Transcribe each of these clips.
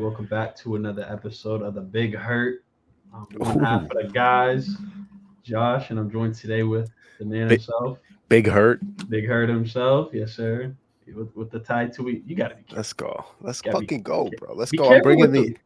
Welcome back to another episode of the Big Hurt. One half Ooh, of the guys, Josh, and I'm joined today with the man big, himself, big hurt. Big Hurt himself. Yes, sir. With the tie to it, you gotta be Let's careful. go. Let's Gotta fucking go, bro. Let's be go. I'm careful bringing with the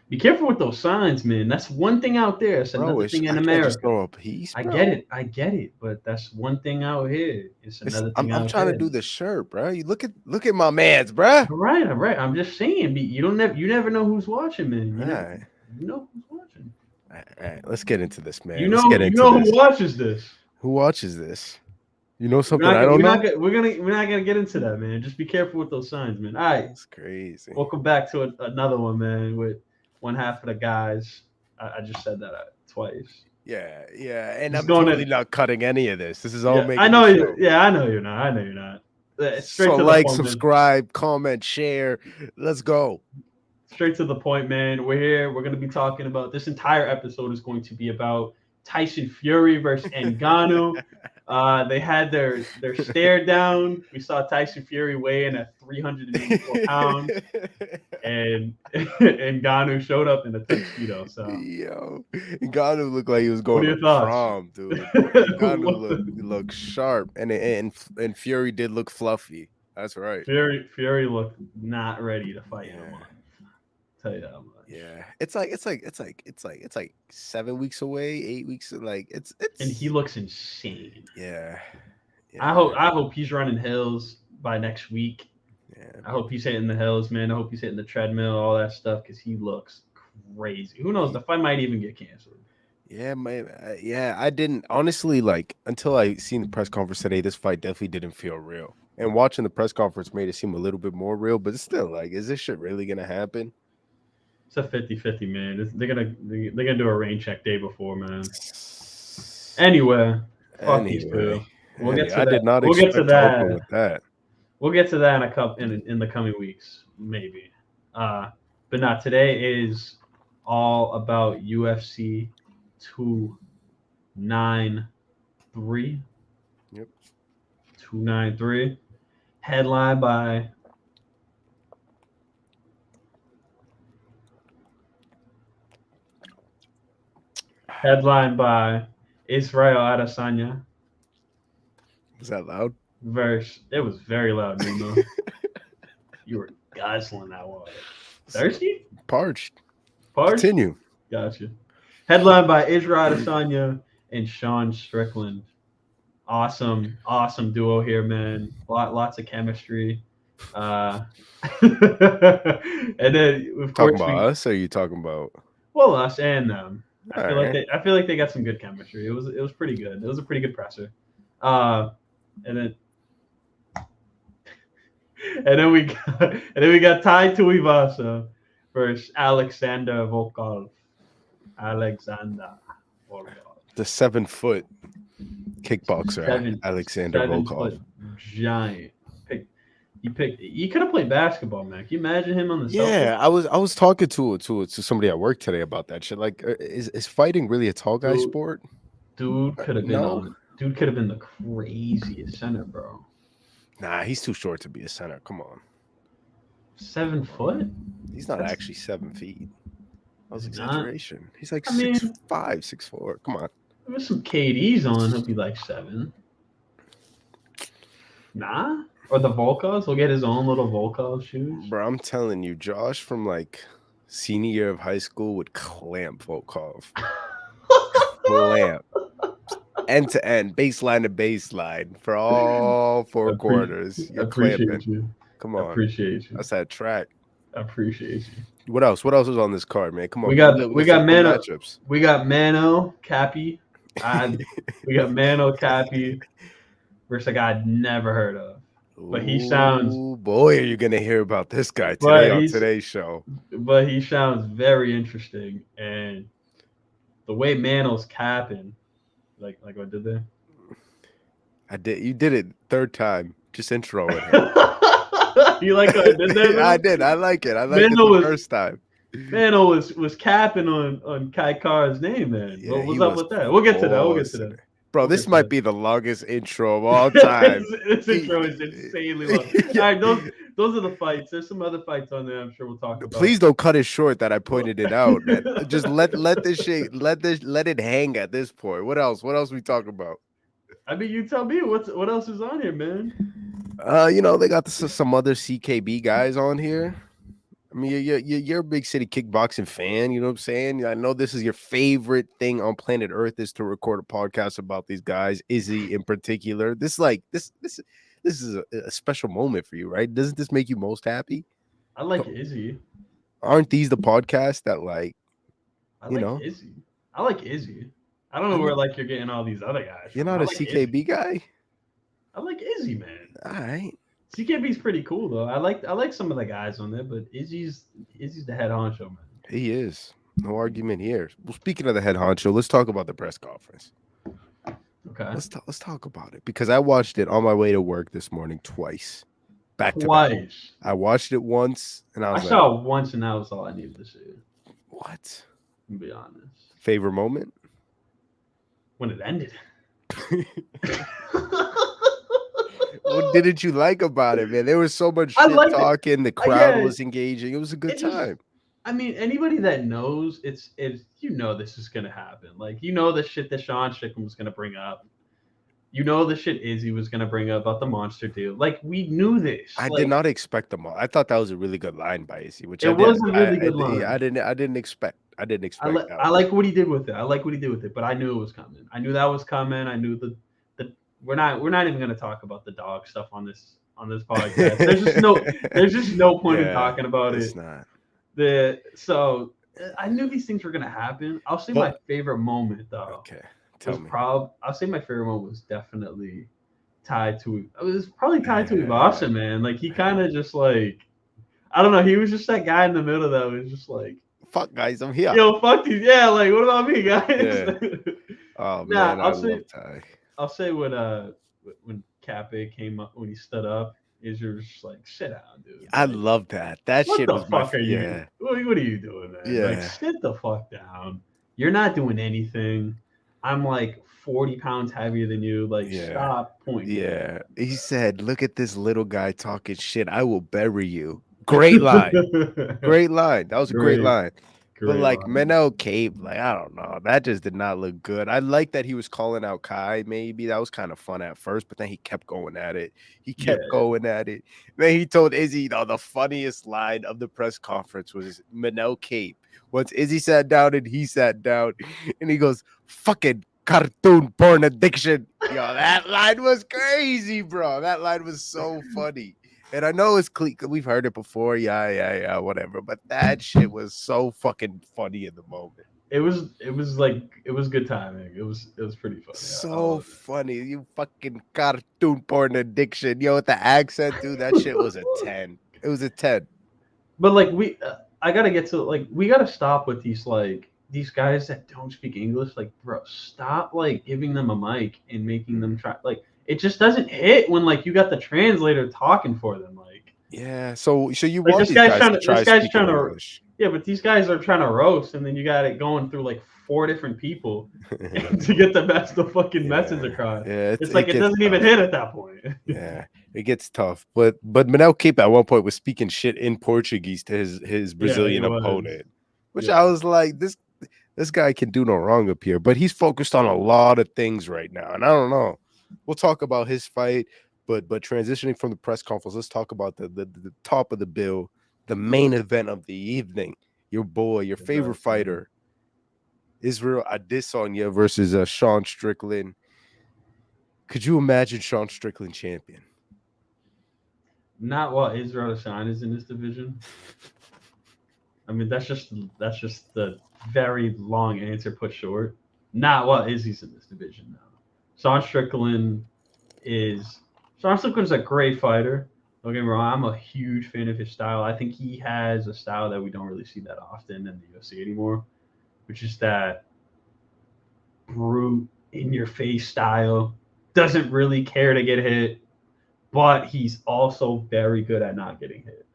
be careful with those signs, man. That's one thing out there. It's bro. another It's thing in I can't just America. throw a piece, I get bro. it. I get it. But that's one thing out here. It's It's another I'm thing I'm out trying to there. do the shirt, bro. You look at my man's, bro. All right, all right. I'm just saying. You never know who's watching, man. All right, You know who's watching. all right. Let's get into this, You man. Let's know get you into know who this. watches this. Who watches this? You know We're something not I gonna, don't we're not know? gonna, we're not gonna get into that, man. Just be careful with those signs, man. All right, That's crazy. welcome back to another one, man. With one half of the guys. I just said that twice. Yeah. And Just I'm going totally to, not cutting any of this. This is all yeah. I making the know you. show. Yeah, I know you're not. I know you're not. Straight So to the like, point, man. subscribe, comment, share. Let's go. Straight to the point, man. We're here. We're gonna be talking about this entire episode is going to be about Tyson Fury versus Ngannou. They had their stare down. We saw Tyson Fury weigh in at 384 pounds, and Ngannou showed up in a tuxedo. So, Yo, Ngannou looked like he was what going are to your thoughts? prom, dude. Ngannou What looked sharp, and Fury did look fluffy. That's right. Fury looked not ready to fight no Yeah, more. Tell you that much. yeah. It's like 7 weeks away, 8 weeks. Like And he it's looks insane. yeah, I yeah, hope I hope he's running hills by next week. yeah, I hope he's hitting the hills, man. I hope he's hitting the treadmill, all that stuff, because he looks crazy. Who knows? The fight might even get canceled. yeah. Yeah. I didn't honestly like until I seen the press conference today. This fight definitely didn't feel real. And watching the press conference made it seem a little bit more real, but it's still like, is this shit really gonna happen? It's a 50-50, man. They're gonna do a rain check day before, man. Anyway, fuck these Anyway, two. We'll get to I that. did not We'll get to expect to open that. with that. We'll get to that in a couple in the coming weeks, maybe. Uh, but not today is all about UFC 293. Yep. 293. Headlined by headlined by Israel Adesanya Was that loud? versus. It was very loud, Nemo. You were guzzling that water. Thirsty? Parched. Parched? Continue. Gotcha. Headlined by Israel Adesanya and Sean Strickland. Awesome duo here, man. Lots of chemistry. Uh, and then of Talking course about us, or are you talking about? well, us and them. All right. I feel like they got some good chemistry. It was pretty good. It was a pretty good presser. Uh, and then we got Tai Tuivasa versus Alexander Volkov. Alexander Volkov. The 7 foot kickboxer, Seven Alexander seven Volkov. foot giant. He could have played basketball, man. Can you imagine him on the Yeah, I was talking to somebody at work today about that shit. Like, is fighting really a tall guy Dude, sport? dude could have been No. on. Dude could have been the craziest center, bro. Nah, he's too short to be a center. Come on, 7 foot? he's not That's- actually 7 feet. That was He's not? exaggeration. He's like I mean- 6'5", 6'4". Come on. There's some KDs on. He'll be like 7. Nah? Or the Volkovs? He'll get his own little Volkov shoes. Bro, I'm telling you, Josh from like senior year of high school would clamp Volkov. Clamp. End to end, baseline to baseline for all four quarters. You're Appreciate clamping. you. Come on. Appreciate you. That's that track. Appreciate you. What else? What else is on this card, man? Come on. We got some Mano. good matchups. We got Mano Cappy. We got Mano Cappy versus a guy I'd never heard of. But he sounds- Ooh, boy, are you gonna hear about this guy But today on he's- today's show? But he sounds very interesting, and the way Mano's capping, like I did there. I did. You did it third time. Just intro it. him. You like what I did there? I did. I like it. I like it Mano the was- first time. Mano was capping on Kai Car's name, man. Yeah, What's he up was with that? We'll get to that. We'll get to forcing that. it. Bro, We'll this get to might that. be the longest intro of all time. This intro is insanely long. All right, those are the fights. There's some other fights on there. I'm sure we'll talk about. Please don't cut it short that I pointed it out, man. Just let this shit let it hang at this point. What else? What else we talk about? I mean, you tell me what else is on here, man. They got some other CKB guys on here. I mean, you're a big city kickboxing fan. You know what I'm saying? I know this is your favorite thing on planet Earth is to record a podcast about these guys. Izzy in particular. This is a special moment for you, right? Doesn't this make you most happy? I like Izzy. Aren't these the podcasts that I like Izzy. I like Izzy. I don't know where like you're getting all these other guys. You're not a CKB Izzy. guy? I like Izzy, man. All right. CKB's pretty cool though. I like some of the guys on there, but Izzy's the head honcho, man. He is. No argument here. Well, speaking of the head honcho, let's talk about the press conference. Okay. Let's talk about it because I watched it on my way to work this morning twice. Back to back. I watched it once and I saw it once and that was all I needed to see. What? To be honest. Favorite moment? When it ended. What didn't you like about it, man? There was so much shit talking. The crowd was engaging. It was a good time. I mean, anybody that knows it's this is gonna happen. Like the shit that Sean Strickland was gonna bring up. The shit Izzy was gonna bring up about the monster deal. Like we knew this. I did not expect them all. I thought that was a really good line by Izzy, which was a really good line. I didn't expect. I like what he did with it. But I knew it was coming. I knew that was coming. I knew the we're not even gonna talk about the dog stuff on this podcast. There's just no point in talking about it. It's not. So I knew these things were gonna happen. I'll say my favorite moment though. Okay. I'll say my favorite moment was definitely tied to Ivasa, man. Like he kind of just like I don't know, he was just that guy in the middle that was just like fuck guys, I'm here. Yo, fuck these. Yeah, like what about me, guys? Yeah. Oh man, I love Ty. I'll say when Cappe came up when he stood up, Israel was just like, sit down, dude. I love that. That shit was my fuck. Yeah. What are you doing, man? Yeah. Like, sit the fuck down. You're not doing anything. I'm like 40 pounds heavier than you. Like, stop pointing. Yeah. He said, look at this little guy talking shit. I will bury you. Great line. Great line. That was a great line. But like Ngannou Cape, like I don't know, that just did not look good. I like that he was calling out Kai. Maybe that was kind of fun at first, but then he kept going at it. Then he told Izzy, the funniest line of the press conference was Ngannou Cape. Once Izzy sat down and he sat down, and he goes, "Fucking cartoon porn addiction." Yo, that line was crazy, bro. That line was so funny. And I know it's we've heard it before, whatever. But that shit was so fucking funny in the moment. It was good timing. It was pretty funny. So funny. You fucking cartoon porn addiction. Yo, with the accent, dude, that shit was a 10. It was a 10. But like I gotta get to we gotta stop with these guys that don't speak English. Like, bro, stop giving them a mic and making them try it just doesn't hit when you got the translator talking for them. Yeah, so you want these guys to try speaking English. Yeah, but these guys are trying to roast, and then you got it going through 4 different people to get the fucking message across. Yeah, it doesn't even hit at that point. Yeah, it gets tough. But Ngannou Cape at one point was speaking shit in Portuguese to his Brazilian opponent, which I was like, this guy can do no wrong up here. But he's focused on a lot of things right now, and I don't know. We'll talk about his fight, but transitioning from the press conference, let's talk about the top of the bill, the main event of the evening. Your boy, your favorite fighter, Israel Adesanya versus Sean Strickland. Could you imagine Sean Strickland champion? Not while Israel Adesanya is in this division. I mean, that's just the very long answer put short. Not while Izzy's in this division, no. Sean Strickland is a great fighter. Don't get me wrong, I'm a huge fan of his style. I think he has a style that we don't really see that often in the UFC anymore, which is that brute, in-your-face style. Doesn't really care to get hit, but he's also very good at not getting hit.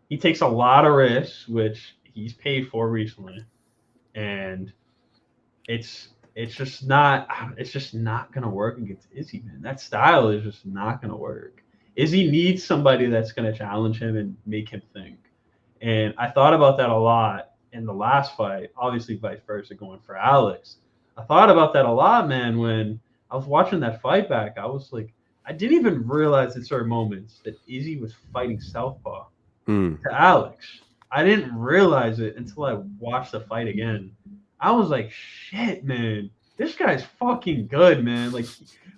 He takes a lot of risks, which he's paid for recently, and it's just not gonna work against Izzy, man. That style is just not gonna work. Izzy needs somebody that's going to challenge him and make him think. And I thought about that a lot in the last fight, obviously vice versa going for Alex. I thought about that a lot, man, when I was watching that fight back. I was like, I didn't even realize in certain moments that Izzy was fighting Southpaw Hmm. to Alex. I didn't realize it until I watched the fight again. I was like, shit, man, this guy's fucking good, man. Like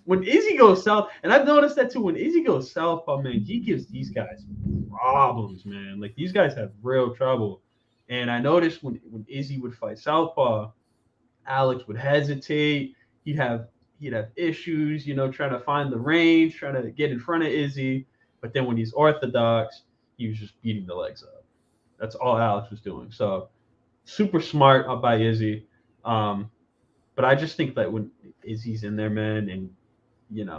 when Izzy goes south, and I've noticed that too. When Izzy goes southpaw, man, he gives these guys problems, man. Like these guys have real trouble. And I noticed when Izzy would fight southpaw, Alex would hesitate. He'd have he'd have issues, trying to find the range, trying to get in front of Izzy. But then when he's orthodox, he was just beating the legs up. That's all Alex was doing. So super smart up by Izzy. Um, but I just think that when Izzy's in there, man, and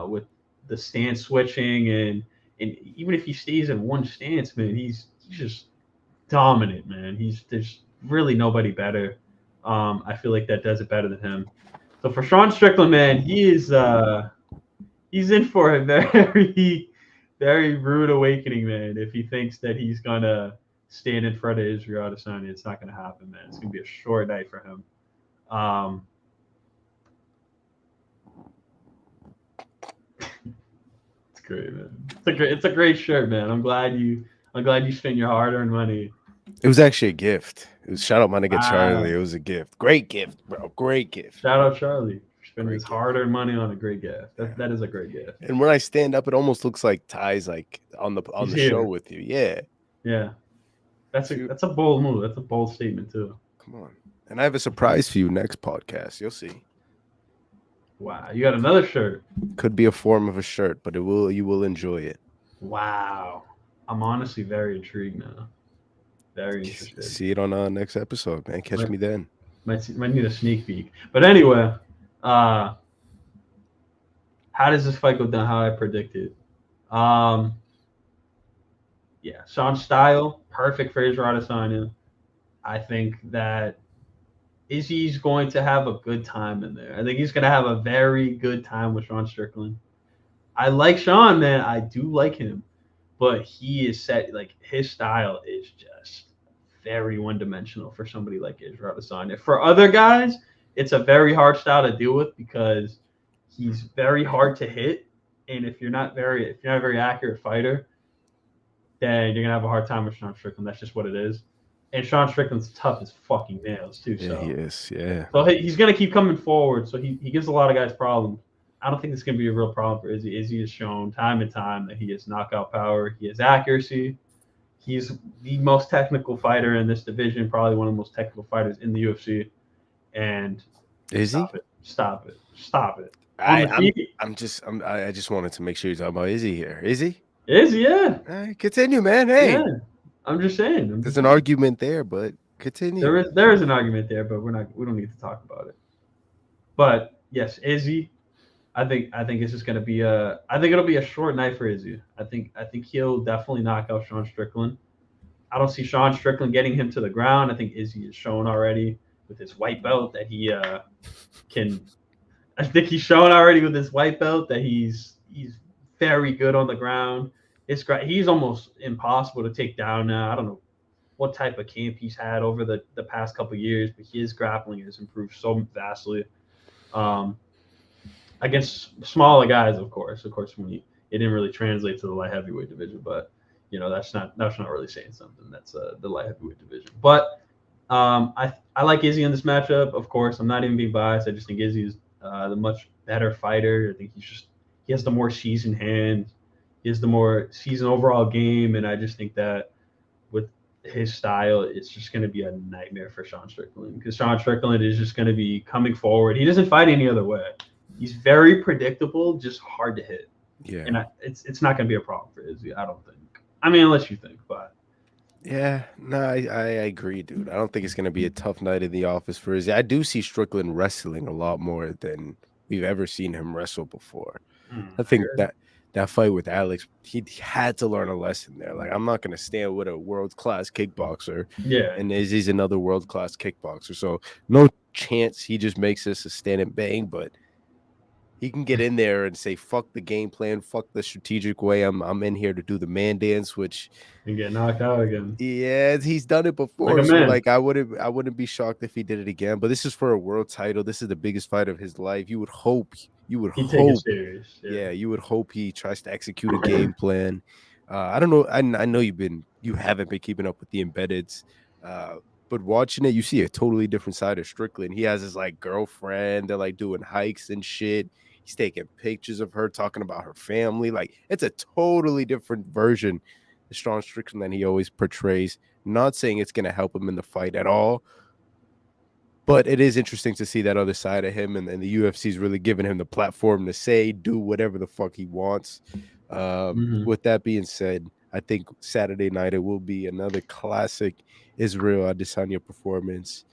with the stance switching and even if he stays in one stance, man, he's just dominant, man. There's really nobody better. I feel like that does it better than him. So for Sean Strickland, man, he's in for a very very rude awakening, man. If he thinks that he's gonna stand in front of Israel Adesanya, it's not gonna happen, man. It's gonna be a short night for him. It's great, man. It's a great shirt, man. I'm glad you spent your hard-earned money. It was actually a gift. It was shout out my nigga Wow. Charlie. It was a gift. Great gift, bro. Great gift. Shout out Charlie for spending Great his gift. hard-earned money on a great gift. That is a great gift. And when I stand up, it almost looks like Ty's like on the He's show here. with you. Yeah. Yeah. That's a bold move. That's a bold statement too. Come on. And I have a surprise for you next podcast. You'll see. Wow, you got another shirt. Could be a form of a shirt, but you will enjoy it. Wow. I'm honestly very intrigued now. Very interested. See it on next episode, man. Catch me then. Might need a sneak peek. But anyway, how does this fight go down? How I predicted? Yeah, Sean's style, perfect for Israel Adesanya. I think that Izzy's going to have a good time in there. I think he's going to have a very good time with Sean Strickland. I like Sean, man. I do like him. But he is set, like, his style is just very one-dimensional for somebody like Israel Adesanya. For other guys, it's a very hard style to deal with because he's very hard to hit. And if you're not a very accurate fighter, then you're going to have a hard time with Sean Strickland. That's just what it is. And Sean Strickland's tough as fucking nails, too. Yeah, he is. Yeah. So he's going to keep coming forward. So he gives a lot of guys problems. I don't think it's going to be a real problem for Izzy. Izzy has shown time and time that he has knockout power. He has accuracy. He's the most technical fighter in this division, probably one of the most technical fighters in the UFC. And is he? Stop it. I just wanted to make sure you're talking about Izzy here. Izzy? Izzy, yeah. All right, continue, man. Hey. Yeah. I'm just saying. There's an argument there, but continue. There is an argument there, but we don't need to talk about it. But yes, Izzy. I think it's just gonna be I think it'll be a short night for Izzy. I think he'll definitely knock out Sean Strickland. I don't see Sean Strickland getting him to the ground. I think Izzy has shown already with his white belt that he can. I think he's shown already with his white belt that he's very good on the ground. It's great. He's almost impossible to take down now. I don't know what type of camp he's had over the past couple of years, but his grappling has improved so vastly. Against smaller guys, of course, when it didn't really translate to the light heavyweight division, but that's not really saying something. That's the light heavyweight division. But I like Izzy in this matchup. Of course, I'm not even being biased. I just think Izzy is the much better fighter. I think he has the more seasoned hands. He has the more seasoned overall game, and I just think that with his style, it's just going to be a nightmare for Sean Strickland because Sean Strickland is just going to be coming forward. He doesn't fight any other way. He's very predictable, just hard to hit. Yeah, and it's not going to be a problem for Izzy, I don't think. I mean, unless you think, but yeah, no, I agree, dude. I don't think it's going to be a tough night in the office for Izzy. I do see Strickland wrestling a lot more than we've ever seen him wrestle before. I think that fight with Alex, he had to learn a lesson there. Like, I'm not going to stand with a world-class kickboxer. Yeah. And Izzy's another world-class kickboxer. So no chance he just makes this a stand and bang, but he can get in there and say, fuck the game plan, fuck the strategic way. I'm in here to do the man dance, which And get knocked out again. yeah, he's done it Like before. a So man. like I wouldn't be shocked if he did it again. But this is for a world title. This is the biggest fight of his life. You would hope, He take it serious. yeah, you would hope he tries to execute a game plan. I don't know. I know you haven't been keeping up with the embeddeds, but watching it, you see a totally different side of Strickland. He has his like girlfriend. They're like doing hikes and shit. He's taking pictures of her, talking about her family. Like it's a totally different version of Sean Strickland than he always portrays. Not saying it's going to help him in the fight at all, but it is interesting to see that other side of him, and the UFC is really giving him the platform to say, do whatever the fuck he wants. With that being said, I think Saturday night it will be another classic Israel Adesanya performance,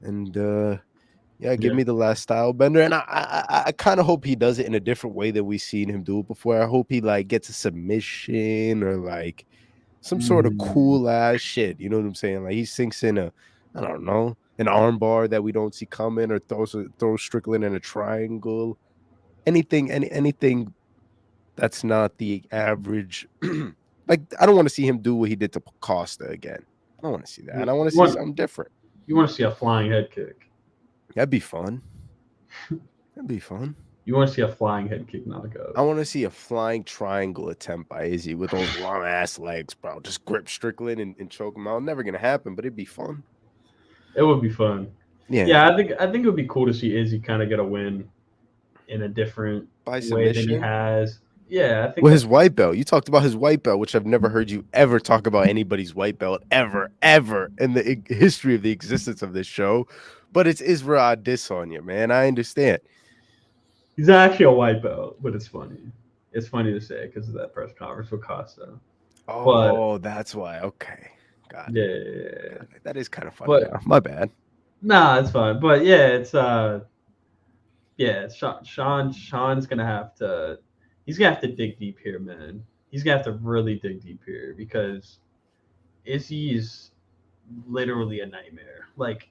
and give me the last style bender, and I kind of hope he does it in a different way than we've seen him do it before. I hope he like gets a submission or like some sort of cool ass shit. You know what I'm saying? Like he sinks in I don't know, an armbar that we don't see coming, or throws Strickland in a triangle. Anything that's not the average. Like I don't want to see him do what he did to Costa again. I don't want to see that. I want to see something different. You want to see a flying head kick? That'd be fun. That'd be fun. You want to see a flying head kick knockout? I want to see a flying triangle attempt by Izzy with those long ass legs, bro. Just grip Strickland and choke him out. Never gonna happen, but it'd be fun. It would be fun. Yeah. I think it would be cool to see Izzy kind of get a win in a different way than he has. Yeah, I think with his white belt. You talked about his white belt, which I've never heard you ever talk about anybody's white belt ever in the history of the existence of this show. But it's Israel Adesanya, man. I understand. He's actually a white belt, but it's funny. It's funny to say because of that press conference with Costa. Oh, that's why. Okay. Got it. Yeah. Got it. That is kind of funny now. My bad. Nah, it's fine. But yeah, it's Sean's gonna have to. He's gonna have to dig deep here, man. He's gonna have to really dig deep here because Izzy is literally a nightmare. Like,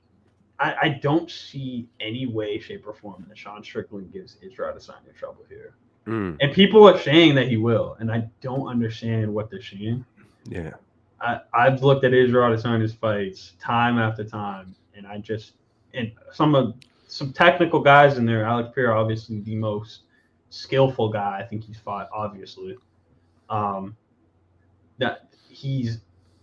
I don't see any way, shape, or form that Sean Strickland gives Israel Adesanya trouble here. And people are saying that he will, and I don't understand what they're seeing. Yeah. I've looked at Israel Adesanya's fights time after time, and some technical guys in there. Alex Pereira, obviously the most skillful guy I think he's fought, obviously. That he's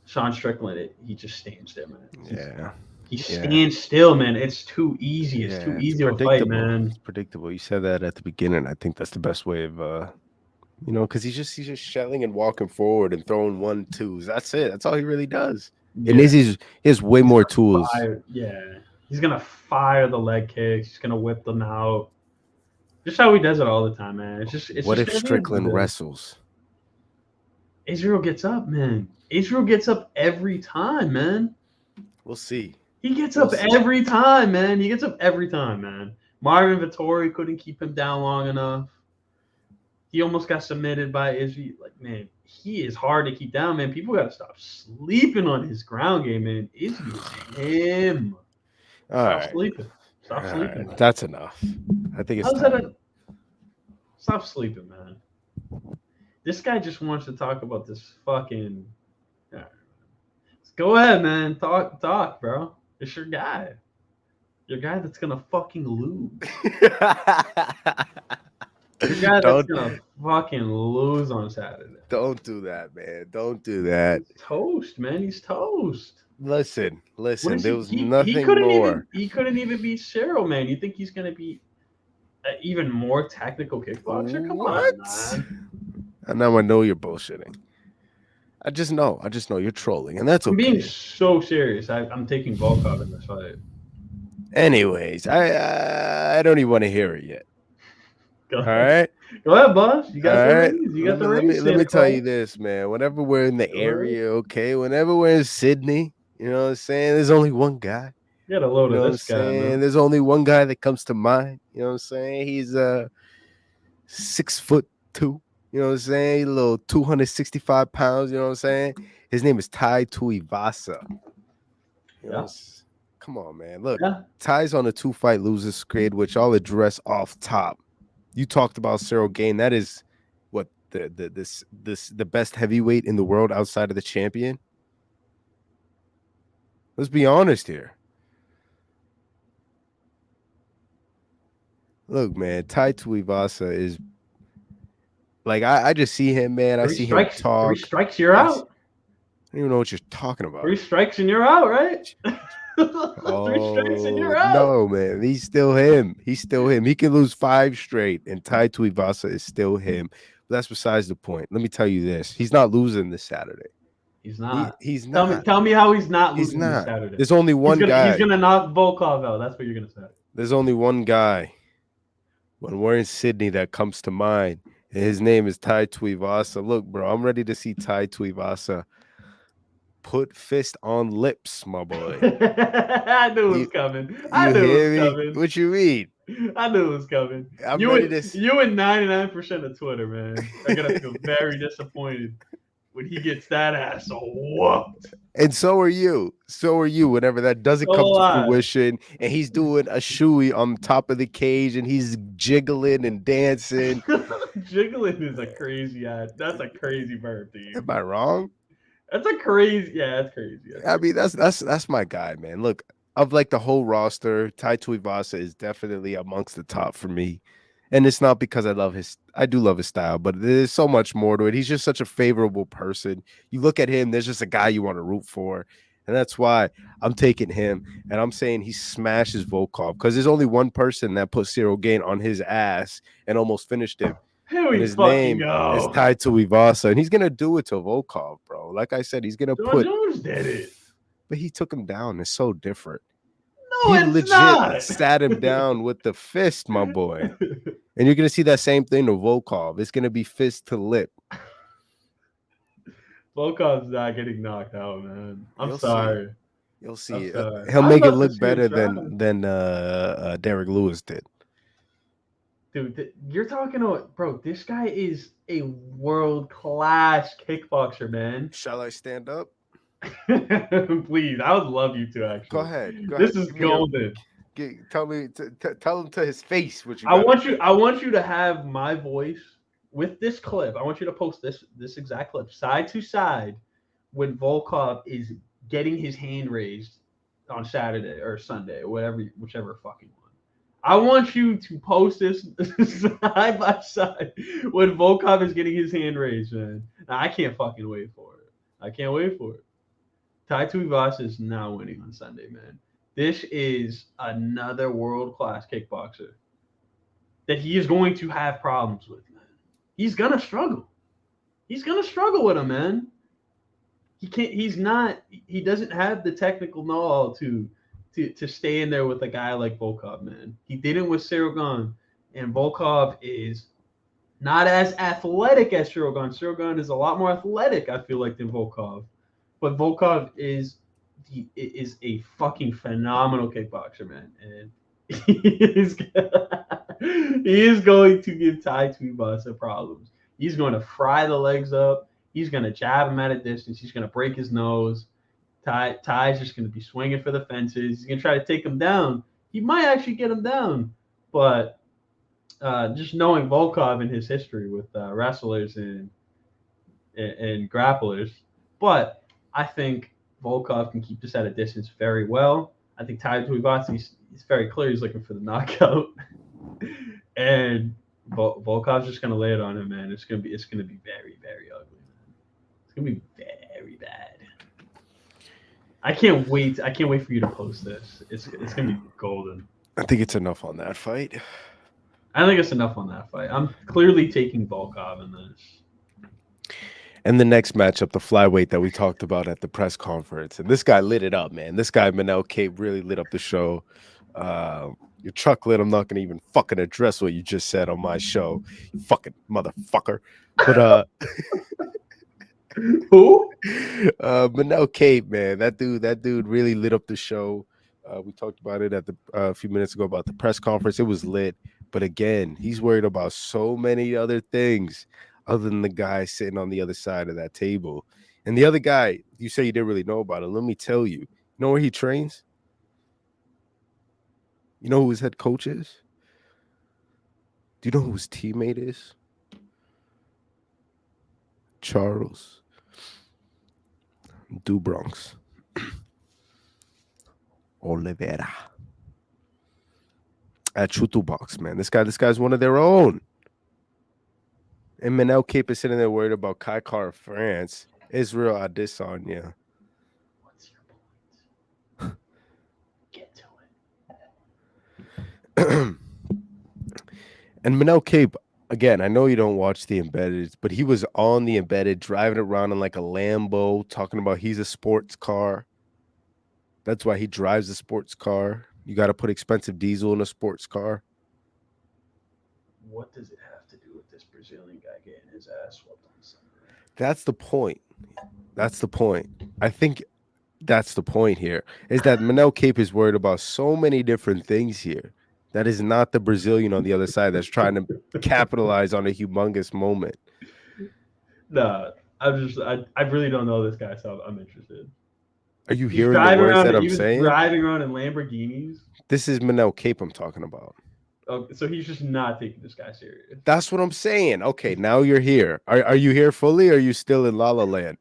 Sean Strickland. He just stands there, man. He stands still, man. It's too easy. It's too easy to fight, man. It's predictable. You said that at the beginning. I think that's the best way of because he's just shelling and walking forward and throwing 1-2s. That's it. That's all he really does. Yeah. And he has way more tools. He's gonna fire the leg kicks. He's gonna whip them out. Just how he does it all the time, man. What if Strickland wrestles? Israel gets up, man. Israel gets up every time, man. We'll see. He gets up every time, man. Marvin Vettori couldn't keep him down long enough. He almost got submitted by Izzy. Like, man, he is hard to keep down, man. People got to stop sleeping on his ground game, man. Izzy is him. Stop sleeping. Right. That's enough. I think it's time. Stop sleeping, man. This guy just wants to talk about this fucking... Go ahead, man. Talk, bro. It's your guy. Your guy that's going to fucking lose. Your guy that's going to fucking lose on Saturday. Don't do that, man. Don't do that. He's toast, man. He's toast. Listen. There was nothing more. He couldn't even beat Cyril, man. You think he's going to be an even more technical kickboxer? Come on, man. And now I know you're bullshitting. I just know you're trolling, and that's okay. I'm being so serious. I'm taking Volkov in this fight. Anyways, I don't even want to hear it yet. Go ahead, boss. You got the rings. You got the rings. Let me tell you this, man. Whenever we're in the area, okay, whenever we're in Sydney, you know what I'm saying? There's only one guy. You got a load of this guy, man. There's only one guy that comes to mind. You know what I'm saying? He's 6'2". You know what I'm saying? A little 265 pounds. You know what I'm saying? His name is Tai Tuivasa. Come on, man. Look, Ty's on a 2-fight losers skid, which I'll address off top. You talked about Cyril Gane. That is what the best heavyweight in the world outside of the champion. Let's be honest here. Look, man, Tai Tuivasa is like I just see him, man. I see him Three talk. strikes, you're I out. don't even know what you're talking about. 3 strikes and you're out, right? 3 strikes and Oh you're out. no, man. He's still him. He's still him. He can lose 5 straight, and Tai Tuivasa is still him. But that's besides the point. Let me tell you this: he's not losing this Saturday. He's not. He's not. Tell me how he's not He's losing this not. Saturday. There's only one He's guy. gonna knock Volkov out. That's what you're gonna say. There's only one guy when we're in Sydney that comes to mind, and his name is Tai Tuivasa. Look, bro, I'm ready to see Tai Tuivasa put fist on lips, my boy. I knew it was coming. I You knew it hear was me? coming. What you mean? I knew it was coming. I'm ready to. You and 99% of Twitter, man, are gonna feel very disappointed when he gets that ass whooped. And so are you. So are you. Whenever that doesn't So come to alive. fruition, and he's doing a shoey on top of the cage, and he's jiggling and dancing. Jiggling is a crazy ad. That's a crazy verb, dude. Am I wrong? That's a crazy. Yeah, that's crazy. I mean, that's my guy, man. Look, of like the whole roster, Tai Tuivasa is definitely amongst the top for me. And it's not because I do love his style, but there's so much more to it. He's just such a favorable person. You look at him, there's just a guy you want to root for. And that's why I'm taking him. And I'm saying he smashes Volkov because there's only one person that put Cyril Gane on his ass and almost finished him. Here And we his fucking name go. is Tai Tuivasa. And he's going to do it to Volkov, bro. Like I said, he's going to John Jones did it. But he took him down. It's so different. No, He it's legit not. sat him down with the fist, my boy. And you're going to see that same thing to Volkov. It's going to be fist to lip. Volkov's not getting knocked out, man. You'll sorry. See. You'll see. Sorry. He'll I'd make it love to look see him better try. than Derek Lewis did. Dude, you're talking about, bro, this guy is a world-class kickboxer, man. Shall I stand up? Please, I would love you to, actually. Go ahead. This is golden. Tell him to his face what you I want you to have my voice with this clip. I want you to post this exact clip side to side when Volkov is getting his hand raised on Saturday or Sunday or whichever fucking one. I want you to post this side by side when Volkov is getting his hand raised, man. Now, I can't fucking wait for it. I can't wait for it. Tai Tuivasa is now winning on Sunday, man. This is another world-class kickboxer that he is going to have problems with, man. He's gonna struggle. He's gonna struggle with him, man. He can't. He's not. He doesn't have the technical know-how to stay in there with a guy like Volkov, man. He didn't with Cyril Gane, and Volkov is not as athletic as Cyril Gane. Cyril Gane is a lot more athletic, I feel like, than Volkov. But Volkov is a fucking phenomenal kickboxer, man, and he is going to give Tai Tuivasa problems. He's going to fry the legs up. He's going to jab him at a distance. He's going to break his nose. Ty's just going to be swinging for the fences. He's going to try to take him down. He might actually get him down, but just knowing Volkov and his history with wrestlers and grapplers, but I think Volkov can keep this at a distance very well. I think Tai Tuivasa, he's very clear he's looking for the knockout, and Volkov's just gonna lay it on him, man. It's gonna be very, very ugly, man. It's gonna be very bad. I can't wait for you to post this. It's gonna be golden. I think it's enough on that fight. I think it's enough on that fight. I'm clearly taking Volkov in this. And the next matchup, the flyweight that we talked about at the press conference. And this guy lit it up, man. This guy, Manel Cape, really lit up the show. You're chuckling. I'm not going to even fucking address what you just said on my show. You fucking motherfucker. But who? Manel Cape, man. That dude really lit up the show. We talked about it at a few minutes ago about the press conference. It was lit. But again, he's worried about so many other things other than the guy sitting on the other side of that table. And the other guy, you say you didn't really know about him. Let me tell you. You know where he trains? You know who his head coach is? Do you know who his teammate is? Charles Dubronx Oliveira at Chutubox, man. This guy's one of their own. And Manel Cape is sitting there worried about Kai Car of France. Israel Adesanya. What's your point? Get to it. And Manel Cape, again, I know you don't watch the embedded, but he was on the embedded, driving around in like a Lambo, talking about he's a sports car. That's why he drives a sports car. You got to put expensive diesel in a sports car. What does it have to do with this Brazilian guy getting his ass whooped on Sunday? That's the point. That's the point. I think that's the point here, is that Manel Cape is worried about so many different things here. That is not the Brazilian on the other side that's trying to capitalize on a humongous moment. Nah, I really don't know this guy, so I'm interested. Are you He's hearing the driving words around. that I'm He was saying? driving around in Lamborghinis. This is Manel Cape I'm talking about. Oh, so he's just not taking this guy serious. That's what I'm saying. Okay, now you're here. Are you here fully, or are you still in La La Land?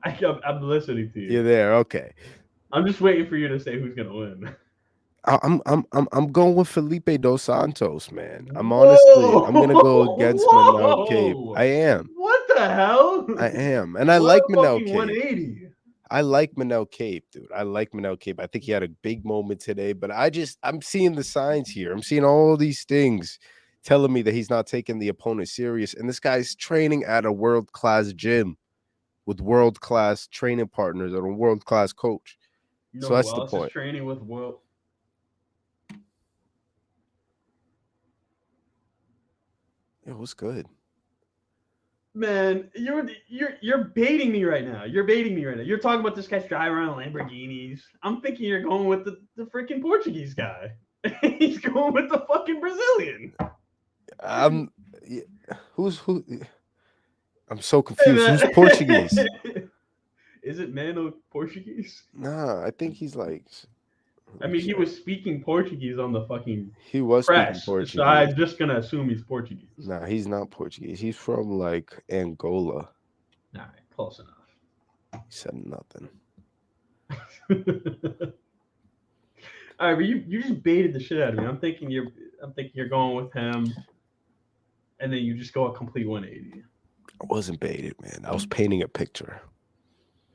I'm listening to you. You're there. Okay. I'm just waiting for you to say who's gonna win. I'm going with Felipe Dos Santos, man. I'm gonna go against Manel Cape. Whoa! I am. What the hell? I am. And I What like a Manel fucking Cape. 180. I like Manel Cape, dude. I like Manel Cape. I think he had a big moment today, but I'm seeing the signs here. I'm seeing all these things telling me that he's not taking the opponent serious. And this guy's training at a world-class gym with world-class training partners and a world-class coach. You know So that's who the else point. is training with world? It was good. Man, you're baiting me right now. You're baiting me right now. You're talking about this guy's driving around Lamborghinis. I'm thinking you're going with the freaking Portuguese guy. He's going with the fucking Brazilian. Who? I'm so confused. Who's Portuguese? Is it Mano Portuguese? Nah, I think he's like. I mean, he was speaking Portuguese on the fucking He was speaking press, Portuguese. so I'm just gonna assume he's Portuguese. Nah, he's not Portuguese. He's from like Angola. All right, close enough. He said nothing. All right, but you just baited the shit out of me. I'm thinking you're going with him, and then you just go a complete 180. I wasn't baited, man. I was painting a picture.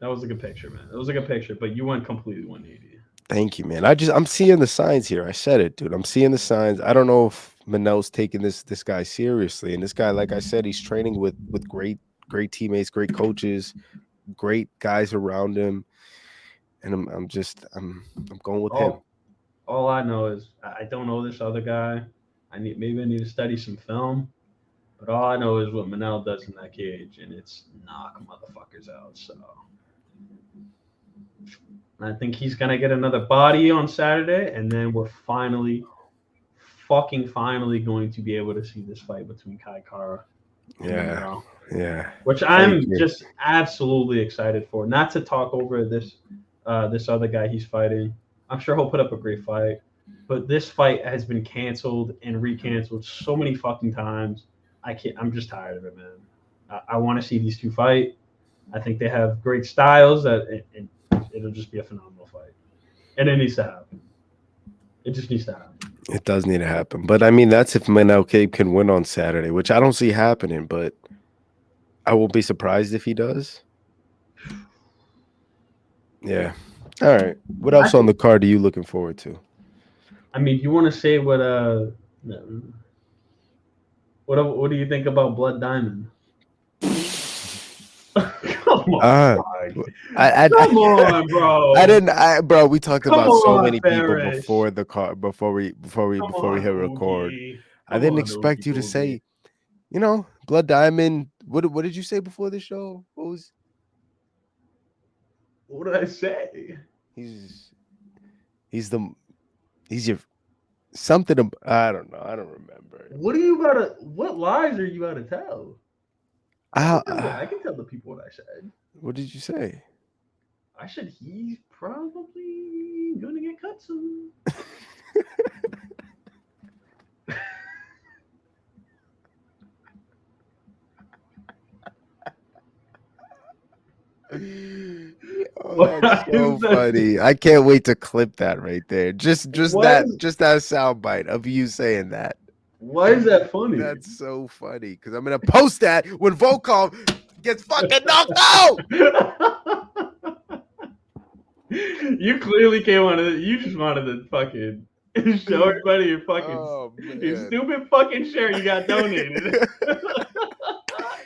That was a good picture, man. That was a good picture, but you went completely 180. Thank you, man. I'm seeing the signs here. I said it, dude. I'm seeing the signs. I don't know if Manel's taking this guy seriously. And this guy, like I said, he's training with great teammates, great coaches, great guys around him. And I'm going with him. All I know is I don't know this other guy. Maybe I need to study some film. But all I know is what Manel does in that cage, and it's knock motherfuckers out. So I think he's gonna get another body on Saturday, and then we're finally going to be able to see this fight between Kai Kara and Manel. Yeah. Which I'm just absolutely excited for. Not to talk over this other guy he's fighting. I'm sure he'll put up a great fight. But this fight has been canceled and recanceled so many fucking times. I'm just tired of it, man. I want to see these two fight. I think they have great styles and it'll just be a phenomenal fight. And it needs to happen. It just needs to happen. It does need to happen. But I mean, that's if Manel Cape can win on Saturday, which I don't see happening, but I won't be surprised if he does. Yeah. All right. What else on the card are you looking forward to? I mean, you want to say what do you think about Blood Diamond? Come on, come on, bro. Bro, we talked about so many people Ferris. before the car, before we hit record. I didn't expect you to say, Blood Diamond. What did you say before the show? What did I say? He's your something. I don't know. I don't remember. What lies are you about to tell? I can tell the people what I said. What did you say? I said he's probably gonna get cut soon. That's so funny. I can't wait to clip that right there. Just that soundbite of you saying that. Why is that funny? That's so funny because I'm gonna post that when Volkov gets fucking knocked out. You clearly came on it. You just wanted to fucking show everybody your fucking your stupid fucking shirt you got donated.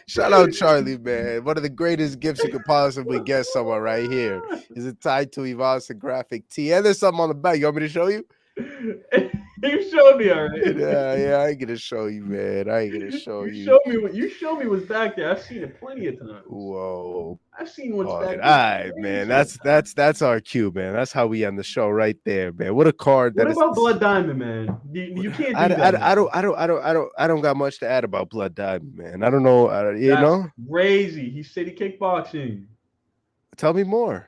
Shout out Charlie, man. One of the greatest gifts you could possibly get someone right here. Is it tied to Yvonne's graphic tee? And there's something on the back. You want me to show you? You showed me already. Yeah, I ain't gonna show you, man. I ain't gonna show you. You showed me what's back there. I've seen it plenty of times. Whoa. I've seen what's back there. All right, man. That's our cue, man. That's how we end the show right there, man. What a card. What about Blood Diamond, man? You can't do that. I don't got much to add about Blood Diamond, man. I don't know. You know, crazy. He said he kickboxing. Tell me more.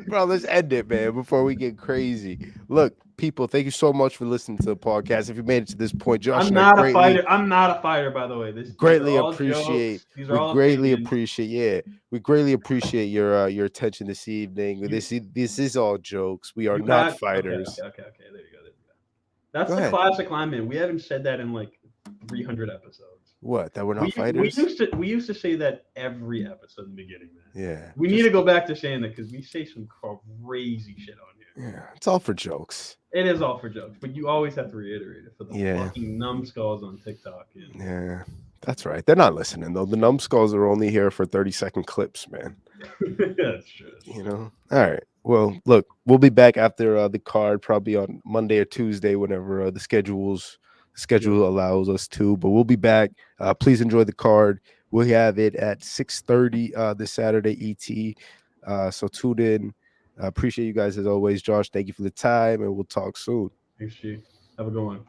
Bro, let's end it, man, before we get crazy. Look, people, thank you so much for listening to the podcast. If you made it to this point, Josh, I'm not a fighter. I'm not a fighter, by the way. We greatly appreciate your attention this evening. This is all jokes. We are not fighters. Okay. There you go. That's the classic line, man. We haven't said that in like 300 episodes. What? That we're not fighters? We used to say that every episode in the beginning, man. Yeah. We need to go back to saying that because we say some crazy shit on here. Yeah, it's all for jokes. It is all for jokes, but you always have to reiterate it for the fucking numbskulls on TikTok. Yeah, that's right. They're not listening though. The numbskulls are only here for 30-second clips, man. That's true. You know. All right. Well, look, we'll be back after the card, probably on Monday or Tuesday, whenever the schedule allows us to, but we'll be back. Please enjoy the card. We'll have it at 6:30 this Saturday ET. So tune in. Appreciate you guys as always. Josh, thank you for the time, and we'll talk soon. Thanks, G. Have a good one.